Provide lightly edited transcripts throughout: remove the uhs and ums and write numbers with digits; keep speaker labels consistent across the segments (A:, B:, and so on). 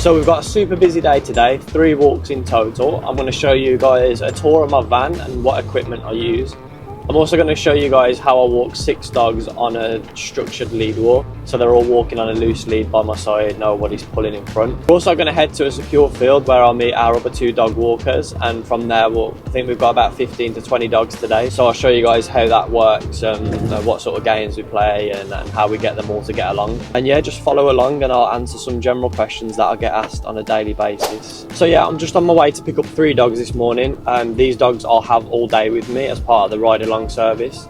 A: So we've got a super busy day today, 3 walks in total. I'm going to show you guys a tour of my van and what equipment I use. I'm also going to show you guys how I walk 6 dogs on a structured lead walk. So they're all walking on a loose lead by my side, nobody's pulling in front. We're also going to head to a secure field where I'll meet our other 2 dog walkers, and from there I think we've got about 15 to 20 dogs today. So I'll show you guys how that works, what sort of games we play and how we get them all to get along. And yeah, just follow along and I'll answer some general questions that I get asked on a daily basis. So yeah, I'm just on my way to pick up 3 dogs this morning. These dogs I'll have all day with me as part of the ride along service.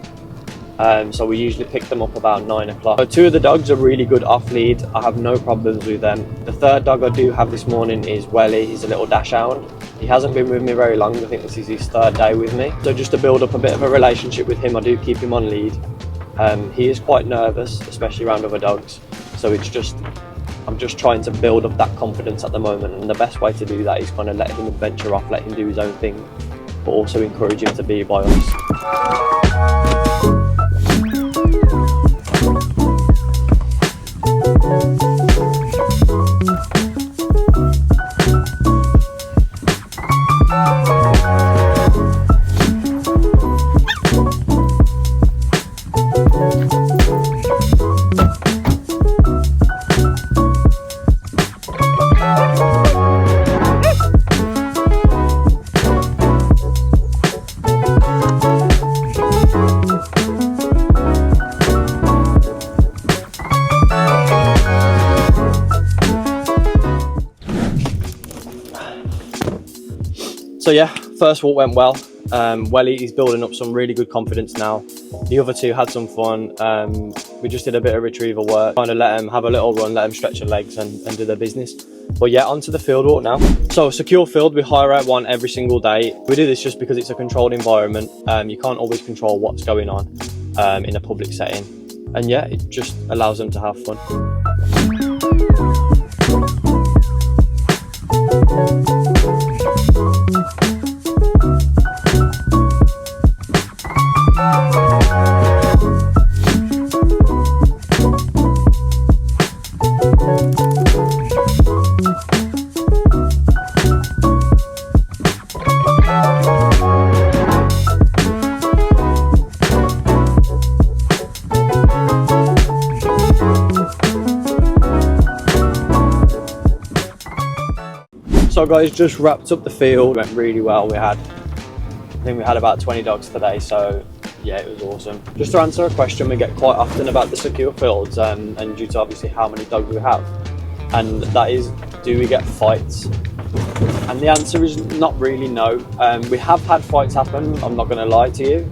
A: So we usually pick them up about 9 o'clock. So 2 of the dogs are really good off lead. I have no problems with them. The 3rd dog I do have this morning is Welly. He's a little dashhound. He hasn't been with me very long. I think this is his 3rd day with me. So just to build up a bit of a relationship with him, I do keep him on lead. He is quite nervous, especially around other dogs. So I'm just trying to build up that confidence at the moment. And the best way to do that is kind of let him adventure off, let him do his own thing, but also encourage him to be by us. So yeah, first walk went well. Welly is building up some really good confidence now. The other 2 had some fun. We just did a bit of retrieval work, kind of let them have a little run, let them stretch their legs and do their business. But yeah, onto the field walk now. So secure field, we hire out 1 every single day. We do this just because it's a controlled environment. You can't always control what's going on in a public setting. And yeah, it just allows them to have fun. So guys, just wrapped up the field, went really well. I think we had about 20 dogs today, so yeah, it was awesome. Just to answer a question we get quite often about the secure fields, and due to obviously how many dogs we have, and that is, do we get fights? And the answer is not really no. We have had fights happen, I'm not going to lie to you,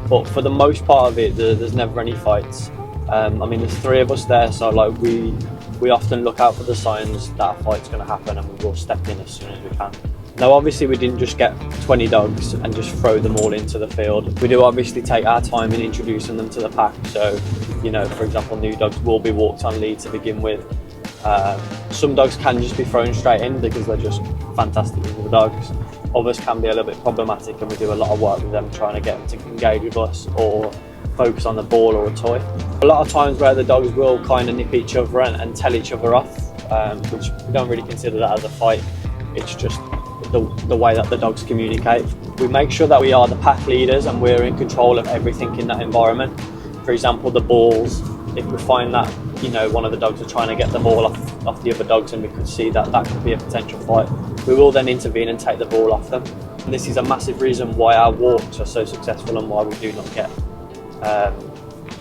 A: but for the most part of it, there's never any fights. I mean, there's 3 of us there, so like we often look out for the signs that a fight's going to happen, and we will step in as soon as we can. Now obviously we didn't just get 20 dogs and just throw them all into the field. We do obviously take our time in introducing them to the pack. So, you know, for example, new dogs will be walked on lead to begin with. Some dogs can just be thrown straight in because they're just fantastic little dogs. Others can be a little bit problematic, and we do a lot of work with them trying to get them to engage with us or focus on the ball or a toy. A lot of times where the dogs will kind of nip each other and tell each other off, which we don't really consider that as a fight. It's just the way that the dogs communicate. We make sure that we are the pack leaders and we're in control of everything in that environment. For example, the balls, if we find that, you know, one of the dogs are trying to get the ball off the other dogs and we could see that that could be a potential fight, we will then intervene and take the ball off them. And this is a massive reason why our walks are so successful and why we do not get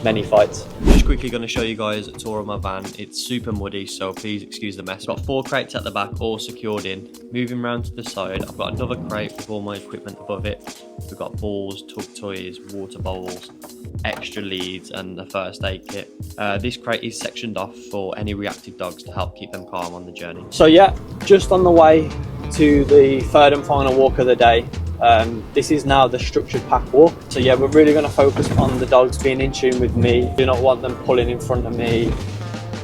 A: many fights. Just quickly going to show you guys a tour of my van. It's super muddy, so please excuse the mess. I've got 4 crates at the back, all secured in. Moving around to the side, I've got another crate with all my equipment above it. We've got balls, tug toys, water bowls, extra leads and a first aid kit. This crate is sectioned off for any reactive dogs to help keep them calm on the journey. So yeah, just on the way to the 3rd and final walk of the day. This is now the structured pack walk. So yeah, we're really going to focus on the dogs being in tune with me. Do not want them pulling in front of me.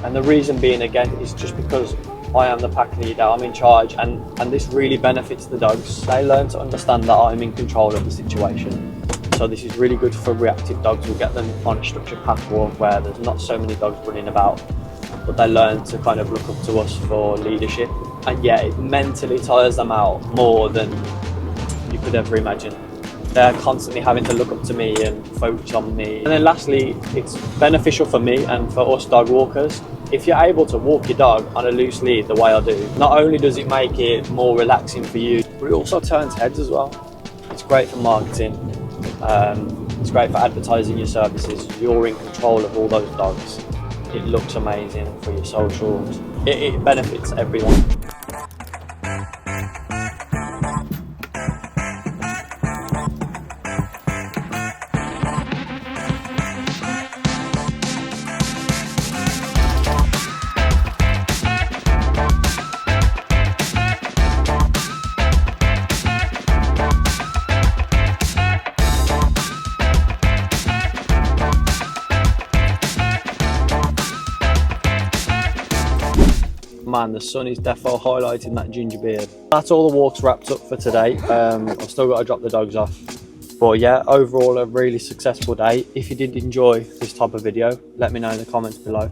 A: And the reason being, again, is just because I am the pack leader, I'm in charge, and this really benefits the dogs. They learn to understand that I'm in control of the situation. So this is really good for reactive dogs. We'll get them on a structured pack walk where there's not so many dogs running about. but they learn to kind of look up to us for leadership. And yeah, it mentally tires them out more than you could ever imagine. They're constantly having to look up to me and focus on me. And then lastly, it's beneficial for me and for us dog walkers. If you're able to walk your dog on a loose lead the way I do, not only does it make it more relaxing for you, but it also turns heads as well. It's great for marketing. It's great for advertising your services. You're in control of all those dogs. It looks amazing for your socials. It benefits everyone. Man, the sun is defo highlighting that ginger beard. That's all the walks wrapped up for today. I've still got to drop the dogs off. But yeah, overall a really successful day. If you did enjoy this type of video, let me know in the comments below.